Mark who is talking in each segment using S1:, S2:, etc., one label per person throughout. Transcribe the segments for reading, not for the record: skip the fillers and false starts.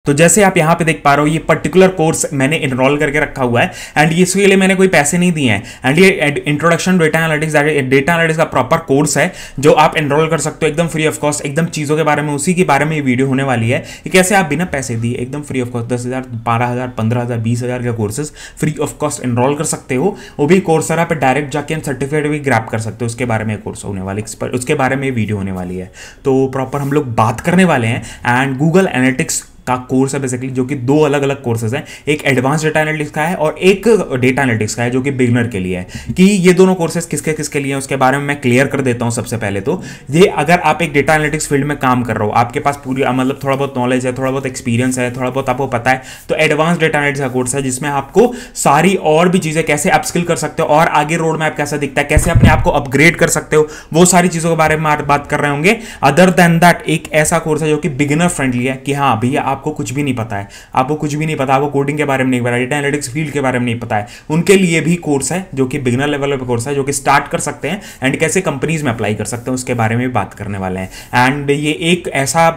S1: तो जैसे आप यहाँ पे देख पा रहे हो ये पर्टिकुलर कोर्स मैंने इनरोल करके रखा हुआ है एंड ये इसके लिए मैंने कोई पैसे नहीं दिए हैं एंड ये इंट्रोडक्शन डेटा एनालिटिक्स का प्रॉपर कोर्स है जो आप इनरोल कर सकते हो एकदम फ्री ऑफ कॉस्ट, एकदम चीज़ों के बारे में उसी के बारे में ये वीडियो होने वाली है कि कैसे आप बिना पैसे दिए एकदम फ्री ऑफ कॉस्ट 10,000 12,000 15,000 20,000 के courses free of cost enrol कर सकते हो। वो भी कोर्सेरा पे डायरेक्ट जाके सर्टिफिकेट भी ग्रैब कर सकते हो। उसके बारे में कोर्स होने वाली उसके बारे में वीडियो होने वाली है। तो प्रॉपर हम लोग बात करने वाले हैं एंड गूगल एनालिटिक्स का कोर्स है बेसिकली, जो कि दो अलग अलग कोर्सेज हैं, एक एडवांस डेटा एनालिटिक्स का है और एक डेटा एनालिटिक्स का है जो कि बिगिनर के लिए है। कि ये दोनों कोर्सेज किसके किसके लिए हैं उसके बारे में मैं क्लियर कर देता हूं। सबसे पहले तो ये अगर आप एक डेटा एनालिटिक्स फील्ड में काम कर रहे हो, आपके पास पूरी मतलब थोड़ा बहुत नॉलेज है, थोड़ा बहुत एक्सपीरियंस है, थोड़ा बहुत आपको पता है, तो एडवांस डेटा एनालिटिक्स का कोर्स है जिसमें आपको सारी और भी चीजें कैसे अपस्किल कर सकते हो और आगे रोड मैप कैसा दिखता है, कैसे अपने आप को अपग्रेड कर सकते हो, वो सारी चीजों के बारे में बात कर रहे होंगे। अदर देन दैट एक ऐसा कोर्स है जो कि बिगिनर फ्रेंडली है कि हाँ भैया आपको कुछ भी नहीं पता है, आपको कुछ भी नहीं पता, आपको कोडिंग के बारे में नहीं पता, डेटा एनालिटिक्स फील्ड के बारे में नहीं पता है, उनके लिए भी कोर्स है जो कि बिगिनर लेवल पे कोर्स है जो कि स्टार्ट कर सकते हैं एंड कैसे कंपनीज में अप्लाई कर सकते हैं उसके बारे में बात करने वाले हैं। एंड ये एक ऐसा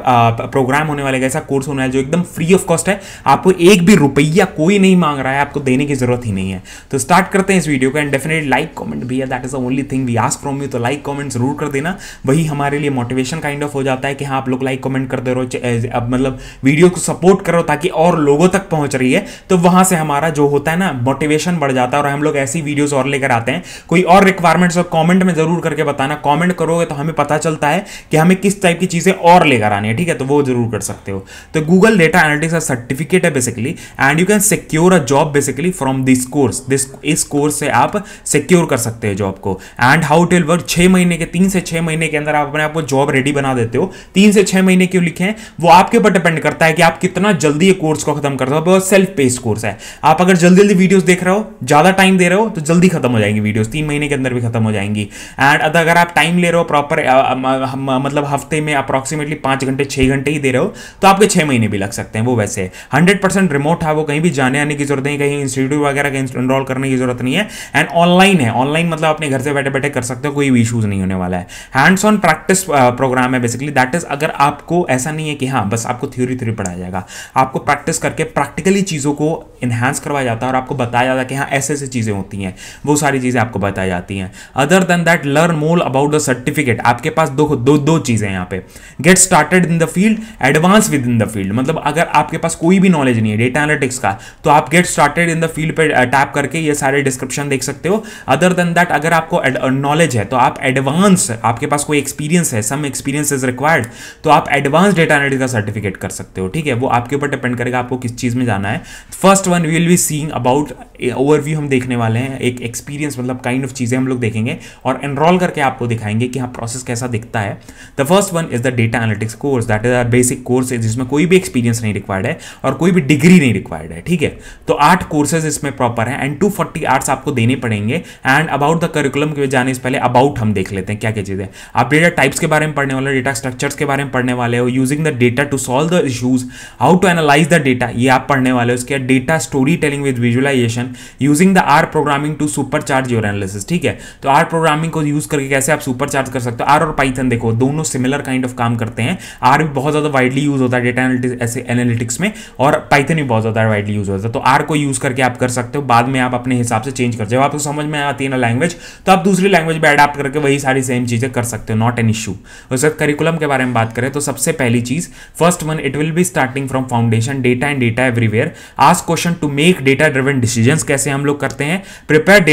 S1: प्रोग्राम होने वाला है, ऐसा कोर्स होने वाला है जो एकदम फ्री ऑफ कॉस्ट है, आपको एक भी रुपया कोई नहीं मांग रहा है, आपको देने की जरूरत ही नहीं है। तो स्टार्ट करते हैं इस वीडियो को एंड डेफिनेटली लाइक कमेंट भैया, that is the only thing we ask from you. तो लाइक कमेंट जरूर कर देना, वही हमारे लिए मोटिवेशन काइंड ऑफ हो जाता है कि हाँ आप लोग लाइक कमेंट कर दे रहे हो, मतलब वीडियो को सपोर्ट करो ताकि और लोगों तक पहुंच रही है, तो वहां से हमारा जो होता है ना मोटिवेशन बढ़ जाता है और हम लोग ऐसी वीडियोस और लेकर आते हैं। कोई और रिक्वायरमेंट्स और कमेंट में जरूर करके बताना, कमेंट करोगे तो हमें पता चलता है कि हमें किस टाइप की चीजें और लेकर आनी है, ठीक है, तो वो जरूर कर सकते हो। तो गूगल डेटा एनालिटिक्स का सर्टिफिकेट है basically and you can secure a job basically from this course. इस कोर्स से आप सिक्योर कर सकते हैं जॉब को एंड हाउ टू वर्क 6 महीने के 3 से 6 महीने के अंदर आप अपने आप को जॉब रेडी बना देते हो। 3 से 6 महीने क्यों लिखे हैं वो आपके ऊपर डिपेंड करता है कि आप कितना जल्दी ये कोर्स को खत्म कर दो। बहुत सेल्फ पेस्ड कोर्स है, आप अगर जल्दी जल्दी वीडियोस देख रहे हो, ज्यादा टाइम दे रहे हो तो जल्दी खत्म हो जाएंगी वीडियोस, 3 महीने के अंदर भी खत्म हो जाएंगी। एंड अगर आप टाइम ले रहे हो प्रॉपर मतलब हफ्ते में अप्रॉक्सीमेटली 5 घंटे 6 घंटे ही दे रहे हो तो आपके 6 महीने भी लग सकते हैं। वो वैसे 100% रिमोट है, वो कहीं भी जाने आने की जरूरत नहीं, कहीं इंस्टीट्यूट वगैरह का इनरोल करने की जरूरत नहीं है एंड ऑनलाइन है। ऑनलाइन मतलब अपने घर से बैठे बैठे कर सकते हो, कोई भी इशूज नहीं होने वाला है। हैंड्स ऑन प्रैक्टिस प्रोग्राम है बेसिकली, दैट इज अगर आपको ऐसा नहीं है कि हाँ बस आपको थ्योरी पढ़ाया जाएगा, आपको प्रैक्टिस करके प्रैक्टिकली चीजों को इनहांस करवाया जाता है और आपको बताया जाता है कि हाँ ऐसे ऐसे चीजें होती हैं, वो सारी चीजें आपको बताई जाती हैं। Other than that learn more about the certificate. आपके पास दो चीजें यहाँ पे, get started in the field, advance with in the field. मतलब अगर आपके पास कोई भी नॉलेज नहीं है डेटा एनालिटिक्स का तो आप get started in the field पे टैप करके ये सारे डिस्क्रिप्शन देख सकते हो। अदर देन दैट अगर आपको नॉलेज है तो आप एडवांस, आपके पास कोई एक्सपीरियंस है, सम एक्सपीरियंस इज रिक्वायर्ड, तो आप एडवांस डेटा एनालिटिक्स का सर्टिफिकेट कर सकते हो, ठीक है। वो आपके ऊपर डिपेंड करेगा आपको किस चीज में जाना है। First one we will be seeing about overview, हम देखने वाले हैं एक एक्सपीरियंस, मतलब काइंड ऑफ चीजें हम लोग देखेंगे और एनरोल करके आपको दिखाएंगे कि हाँ प्रोसेस कैसा दिखता है। The first one is the data analytics course, that is a basic course जिसमें कोई भी एक्सपीरियंस नहीं रिक्वायर्ड है और कोई भी डिग्री नहीं रिक्वायर्ड है, ठीक है। तो 8 कोर्सेज इसमें प्रॉपर है एंड 240 आवर्स आपको देने पड़ेंगे। एंड अबाउट द करिकुलम के जाने से पहले अबाउट हम देख लेते हैं क्या क्या चीजें। आप डेटा टाइप्स के बारे में पढ़ने वाले, डेटा स्ट्रक्चर्स के बारे में पढ़ने वाले हो, using the data to solve the issues, how to analyse the data, ये आप पढ़ने वाले हो। उसके data story telling with visualisation, using the R programming to supercharge your analysis, ठीक है। तो आर प्रोग्रामिंग को यूज करके कैसे आप सुपरचार्ज कर सकते हो। आर और पाइथन देखो दोनों सिमिलर काइंड ऑफ काम करते हैं। आर भी बहुत ज्यादा वाइडली यूज होता है डेटा एनालिटिक्स में और पाइथन भी बहुत ज्यादा वाइडली यूज होता है। तो आर को यूज करके आप कर सकते हो, बाद में आप अपने हिसाब से चेंज कर, जब आपको समझ में आती है ना लैंग्वेज तो आप दूसरी लैंग्वेज में अडैप्ट करके वही सारी सेम चीजें कर सकते हो, नॉट एन इशू। उसके करिकुलम के बारे में बात करें तो सबसे पहली चीज first one, it will be starting from foundation data and data everywhere, ask question to make data driven decisions, कैसे हम लोग करते हैं, प्रिपेयर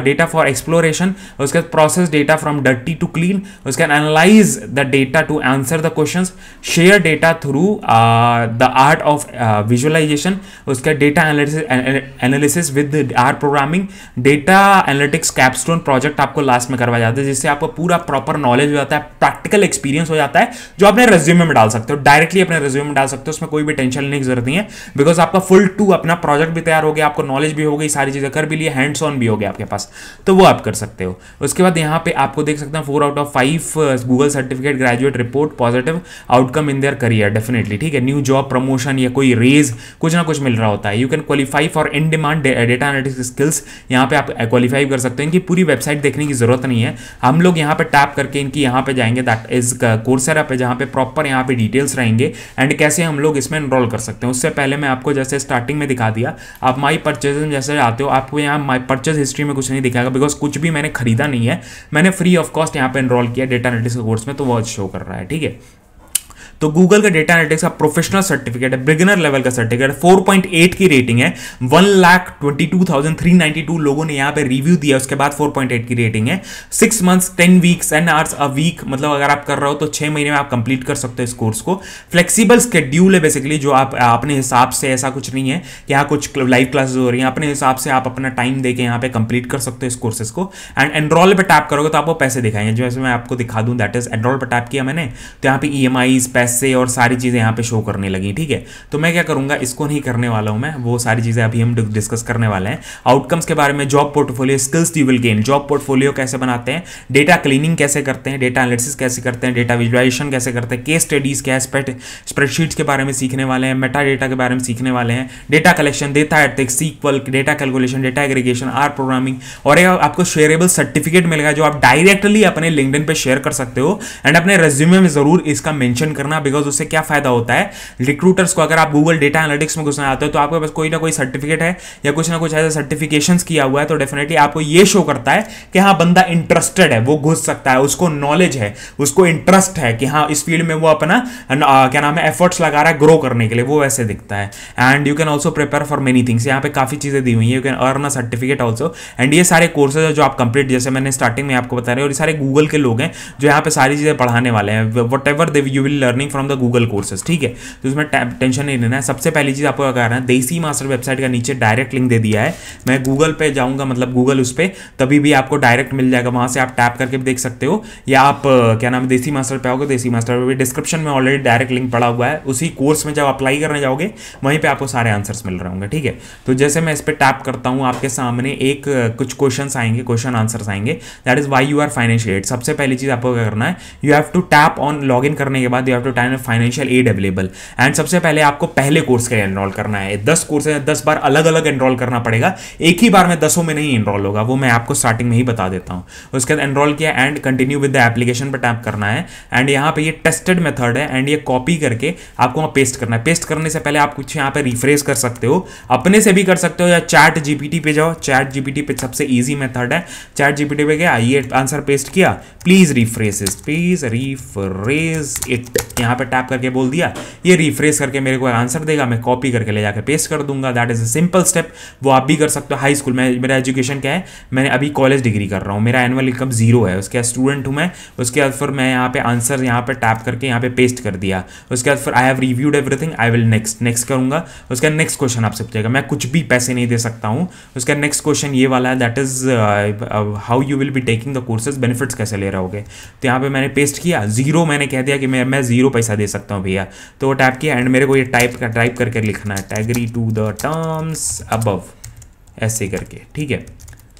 S1: डेटा फॉर एक्सप्लोरेशन, उसके बाद process data from dirty to clean, उसके बाद analyse the data to answer the questions, share data through the art of visualisation, उसका data analysis with R programming, data analytics capstone project आपको last में करवाया जाता है जिससे आपको पूरा प्रॉपर नॉलेज हो जाता है, प्रैक्टिकल एक्सपीरियंस हो जाता है जो अपने रेज्यूमे में डाल सकते हो, डायरेक्टली अपने रेज्यूमे में डाल सकते हो, उसमें कोई भी टेंशन लेने की जरूरत नहीं है बिकॉज आपका फुल टू अपना प्रोजेक्ट भी तैयार हो गया, आपको नॉलेज नॉलेज भी हो गई, सारी चीज़ें कर भी लिए, हैंड्स ऑन भी हो गया आपके पास, तो वो आप कर सकते हो। उसके बाद यहाँ पे आपको देख सकते हैं 4 out of 5 Google certificate graduate report positive outcome in their career, definitely, ठीक है। न्यू जॉब, प्रमोशन या कोई रेज, कुछ ना कुछ मिल रहा होता है। You can qualify for in demand data analytics skills, यहाँ पे आप क्वालिफाई कर सकते हैं। इनकी पूरी वेबसाइट देखने की जरूरत नहीं है, हम लोग यहाँ पे टैप करके इनकी यहाँ पे जाएंगे, दैट इज कोर्सेरा पे, जहाँ पे प्रॉपर यहाँ पे डिटेल्स रहेंगे एंड कैसे हम लोग इसमें एनरोल कर सकते हैं। उससे पहले मैं आपको जैसे स्टार्टिंग में दिखा दिया, आप माई परचेज में जैसे आते हो, आपको यहाँ माई परचेज हिस्ट्री में कुछ नहीं दिखाएगा, बिकॉज कुछ भी मैंने खरीदा नहीं है, मैंने फ्री ऑफ कॉस्ट यहाँ पे एनरोल किया डेटा एनालिटिक्स के कोर्स में, तो वो शो कर रहा है, ठीक है। तो गूगल का डेटा एनालिटिक्स का प्रोफेशनल सर्टिफिकेट है, बिगिनर लेवल का सर्टिफिकेट, 4.8 की रेटिंग है, 1,22,392 लोगों ने यहाँ पे रिव्यू दिया, उसके बाद 4.8 की रेटिंग है। 6 months 10 weeks and hours a week, मतलब अगर आप कर रहे हो तो 6 महीने में आप कंप्लीट कर सकते हो इस कोर्स को। फ्लेक्सिबल स्केड्यूल है बेसिकली, जो आप अपने हिसाब से, ऐसा कुछ नहीं है कि यहाँ कुछ लाइव क्लासेस हो रही हैं, अपने हिसाब से आप अपना टाइम देके यहाँ पे कंप्लीट कर सकते हो इस कोर्सेज को। एंड एनरोल पे टैप करोगे तो आपको पैसे दिखाएंगे, जैसे मैं आपको दिखा दूं, दैट इज एनरोल पे टैप किया मैंने तो यहाँ पे EMIs, पैसे और सारी चीजें यहाँ पे शो करने लगी, ठीक है। तो मैं क्या करूंगा, इसको नहीं करने वाला हूं मैं, वो सारी चीजें अभी हम डिस्कस करने वाले हैं। आउटकम्स के बारे में, job portfolio, skills you will gain, job portfolio कैसे बनाते हैं, डेटा क्लीनिंग कैसे करते हैं, डेटा एनालिसिस कैसे करते हैं, डेटा विजुअलाइजेशन कैसे करते हैं, केस स्टडीज क्या है, स्प्रेडशीट्स के बारे में सीखने वाले हैं, मेटा डेटा के बारे में सीखने वाले हैं, data collection, data ethics, SQL, data calculation, data aggregation, R programming, और आपको शेयरेबल सर्टिफिकेट मिलेगा जो आप डायरेक्टली अपने लिंक्डइन पे शेयर कर सकते हो। एंड अपने रेज्यूमे में जरूर इसका मेंशन करना, बिकॉज उससे क्या फायदा होता है रिक्रूटर्स को, अगर आप गूगल डेटा एनालिटिक्स में घुसना चाहते हो तो आपके पास कोई ना कोई सर्टिफिकेट है या कुछ ना कुछ ऐसा सर्टिफिकेशंस किया हुआ है, तो डेफिनेटली आपको ये शो करता है कि हाँ बंदा इंटरेस्टेड है, वो घुस सकता है, उसको नॉलेज है, उसको इंटरेस्ट है कि हाँ इस फील्ड में वो अपना क्या नाम है एफर्ट्स लगा रहा है ग्रो करने के लिए, वो वैसे दिखता है। And you can also prepare for many things, यहाँ पे काफी चीजें दी हुई है, you can earn a certificate also. And ये सारे कोर्सेज है जो आप कंप्लीट, जैसे मैंने स्टार्टिंग में आपको बता रहे, और ये सारे गूगल के लोग हैं जो यहाँ पे सारी चीजें पढ़ाने वाले हैं, what ever you will learning from the Google courses, ठीक है। तो उसमें टेंशन नहीं लेना है। सबसे पहली चीज आपको क्या करना है, देसी मास्टर वेबसाइट का नीचे डायरेक्ट लिंक दे दिया है, मैं गूगल पे जाऊंगा, मतलब गूगल उस पर, तभी भी आपको डायरेक्ट मिल जाएगा, वहां से आप टैप करके भी देख सकते हो, या आप क्या नाम है देसी मास्टर पे आओगे, देसी मास्टर पे भी डिस्क्रिप्शन में ऑलरेडी डायरेक्ट लिंक पड़ा हुआ है, उसी कोर्स में जब अप्लाई करने जाओगे वहीं पे आपको सारे आंसर्स मिल रहे होंगे, ठीक है। तो जैसे मैं इस पर टैप करता हूँ, आपके सामने एक कुछ क्वेश्चन आएंगे, क्वेश्चन आंसर्स आएंगे, that is why you are financial aid. सबसे पहली चीज आपको क्या करना है, you have to tap on, log in करने के बाद you have to type financial aid available, and सबसे पहले आपको पहले कोर्स के लिए एनरोल करना है। 10 कोर्स है, 10 बार अलग अलग एनरोल करना पड़ेगा, एक ही बार में 10 में नहीं एनरोल होगा, वो मैं आपको स्टार्टिंग में ही बता देता हूं। उसके बाद एनरोल किया and continue with the application पर टैप करना है, एंड यहाँ पे ये टेस्टेड मेथड है, एंड ये कॉपी करके आपको वहां पेस्ट करना है। पेस्ट करने से पहले आप कुछ यहाँ पे रिफ्रेश कर सकते हो, अपने से भी कर सकते हो, या चैट जीपीटी पे जाओ, चैट जीपीटी पे सबसे ईजी मेथड है, चैट जीपीटी पे गया, ये आंसर पेस्ट किया, प्लीज रिफ्रेश इट, यहाँ पे टैप करके बोल दिया, ये रिफ्रेश करके मेरे को आंसर देगा, मैं कॉपी करके ले जाकर पेस्ट कर दूंगा। That is a simple step, वो आप भी कर सकते हो। हाई स्कूल में मेरा एजुकेशन क्या है, मैंने अभी कॉलेज डिग्री कर रहा हूँ, मेरा एनुअल इनकम 0 है, उसके बाद स्टूडेंट हूँ मैं। उसके बाद फिर मैं यहाँ पे आंसर यहाँ पे टैप करके यहाँ पे पेस्ट कर दिया, उसके बाद फिर I have reviewed everything, I will next करूंगा। उसके बाद नेक्स्ट क्वेश्चन आपसे पूछेगा, मैं कुछ भी पैसे नहीं दे सकता हूँ। उसका नेक्स्ट क्वेश्चन ये वाला है, that is how you will be taking the courses, benefits कैसे ले रहे होगे। तो यहाँ पे मैंने पेस्ट किया 0, मैंने कह दिया कि मैं 0 पैसा दे सकता हूँ भैया, तो वो टैप किया एंड मेरे को ये टाइप करके लिखना है, agree to the terms above, ऐसे करके, ठीक है।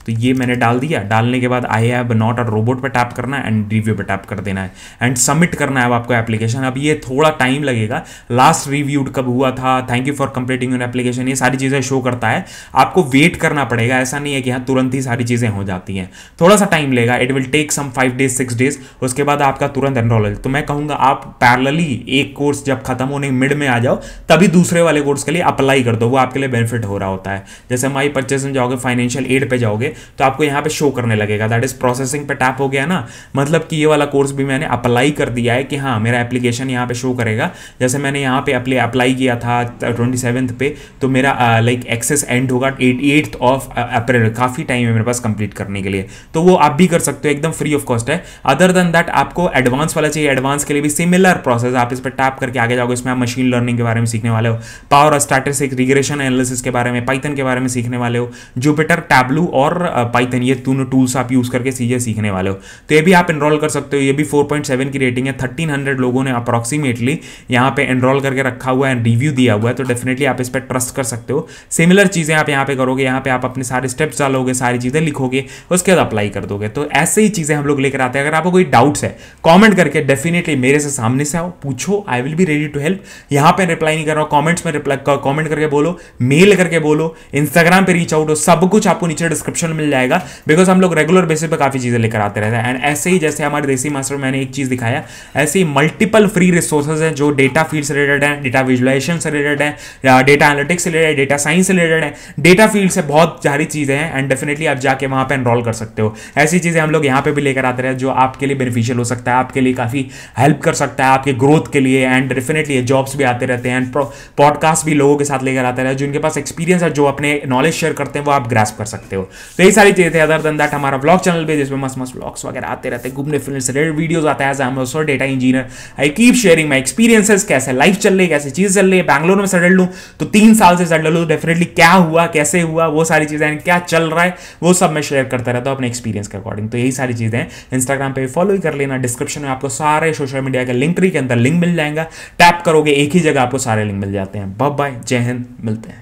S1: तो ये मैंने डाल दिया, डालने के बाद I have not a robot पे टैप करना है एंड रिव्यू पे टैप कर देना है एंड सबमिट करना है अब आपको एप्लीकेशन। अब ये थोड़ा टाइम लगेगा, लास्ट रिव्यूड कब हुआ था, thank you for completing your application, ये सारी चीज़ें शो करता है, आपको वेट करना पड़ेगा, ऐसा नहीं है कि हाँ तुरंत ही सारी चीज़ें हो जाती हैं, थोड़ा सा टाइम लेगा, it will take some 5 days 6 days, उसके बाद आपका तुरंत एनरोल है। तो मैं कहूँगा आप पैरेलली एक कोर्स जब खत्म होने मिड में आ जाओ तभी दूसरे वाले कोर्स के लिए अप्लाई कर दो, वो आपके लिए बेनिफिट हो रहा होता है। जैसे माई परचेज में जाओगे, फाइनेंशियल एड पे जाओगे तो आपको यहाँ पे शो करने लगेगा, दैट इज प्रोसेसिंग पे टैप हो गया ना, मतलब कि ये वाला कोर्स भी मैंने अप्लाई कर दिया है कि हाँ मेरा एप्लीकेशन यहाँ पे शो करेगा। जैसे मैंने यहाँ पे अप्लाई किया था 27th पे, तो मेरा लाइक एक्सेस एंड होगा 8th of अप्रैल, काफ़ी टाइम है मेरे पास कंप्लीट करने के लिए, तो वो आप भी कर सकते हो, एकदम फ्री ऑफ कॉस्ट है। अदर देन दैट आपको एडवांस वाला चाहिए, एडवांस के लिए भी सिमिलर प्रोसेस, आप इस पर टैप करके आगे जाओगे, इसमें आप मशीन लर्निंग के बारे में सीखने वाले हो, पावर स्टैटिस्टिक्स, रिग्रेशन एनालिसिस के बारे में, पाइथन के बारे में सीखने वाले हो, जुपिटर, टैबलू और पाइथन, ये दोनों टूल्स आप यूज़ करके सीधे सीखने वाले हो। तो ये भी आप एनरोल कर सकते हो। ये भी 4.7 की रेटिंग है, 1300 लोगों ने अप्रॉक्सीमेटली यहाँ पे एनरोल करके रखा हुआ है, रिव्यू दिया हुआ है। तो डेफिनेटली आप इस पर ट्रस्ट कर सकते हो। सिमिलर चीज़ें आप यहाँ पे करोगे, यहाँ पे आप अपने सारे स्टेप्स डालोगे, सारी चीज़ें लिखोगे, उसके बाद अप्लाई कर दोगे। तो ऐसे ही चीज़ें हम लोग लेकर आते हैं। अगर आपको कोई डाउट्स है कॉमेंट करके डेफिनेटली मेरे से सामने से आओ, पूछो, I will be ready to help. यहाँ पे रिप्लाई नहीं कर रहा हूँ, कॉमेंट्स में रिप्लाई कॉमेंट करके बोलो, मेल करके बोलो, इंस्टाग्राम पे रीच आउट हो, सब कुछ आपको नीचे डिस्क्रिप्शन में मिल जाएगा। बिकॉज हम लोग रेगुलर बेसिस पे काफ़ी चीज़ें लेकर आते रहते हैं। एंड ऐसे ही जैसे हमारे देसी मास्टर में मैंने एक चीज़ दिखाया, ऐसे ही मल्टीपल फ्री रिसोर्सेज हैं जो डेटा फील्ड से रिलेटेड है, डेटा विजुलाइजेशन से रिलेटेड है, डेटा एनालिटिक्स से रिलेटेड, डेटा साइंस से रिलेटेड है, डेटा फील्ड से बहुत सारी चीज़ें हैं। एंड डेफिनेटली आप जाके वहाँ पे एनरोल कर सकते हो। ऐसी चीज़ें हम लोग यहाँ पे भी लेकर आते हैं जो आपके लिए बेनिफिशियल हो सकता है, आपके लिए काफ़ी हेल्प कर सकता है, आपके ग्रोथ के लिए। एंड डेफिनेटली जॉब्स भी आते रहते हैं, पॉडकास्ट भी लोगों के साथ लेकर आते रहते हैं जिनके पास एक्सपीरियंस है, जो अपने नॉलेज शेयर करते हैं, वो आप ग्रास्प कर सकते हो। तो यही सारी चीज़ें थे। अदर देन दैट हमारा व्लॉग चैनल पे जिसमें मस्त मस्त व्लॉग्स वगैरह आते रहते हैं, घूमने फिरने से रिलेटेड वीडियोस आता है। I am also data engineer, I keep sharing my experiences, कैसे लाइफ चल रही है, कैसे चीज़ चल रही है। बैंगलोर में सेटल लूँ तो 3 साल से सेटल हूँ, डेफिनेटली क्या हुआ, कैसे हुआ, वो सारी चीज़ें, क्या चल रहा है, वो सब मैं शेयर करता रहता हूँ अपने एक्सपीरियंस के अकॉर्डिंग। तो यही सारी चीज़ें हैं। इंस्टाग्राम पे फॉलो ही कर लेना, डिस्क्रिप्शन में आपको सारे सोशल मीडिया के लिंक ट्री के अंदर लिंक मिल जाएगा, टैप करोगे एक ही जगह आपको सारे लिंक मिल जाते हैं। बाय बाय, जय हिंद, मिलते हैं।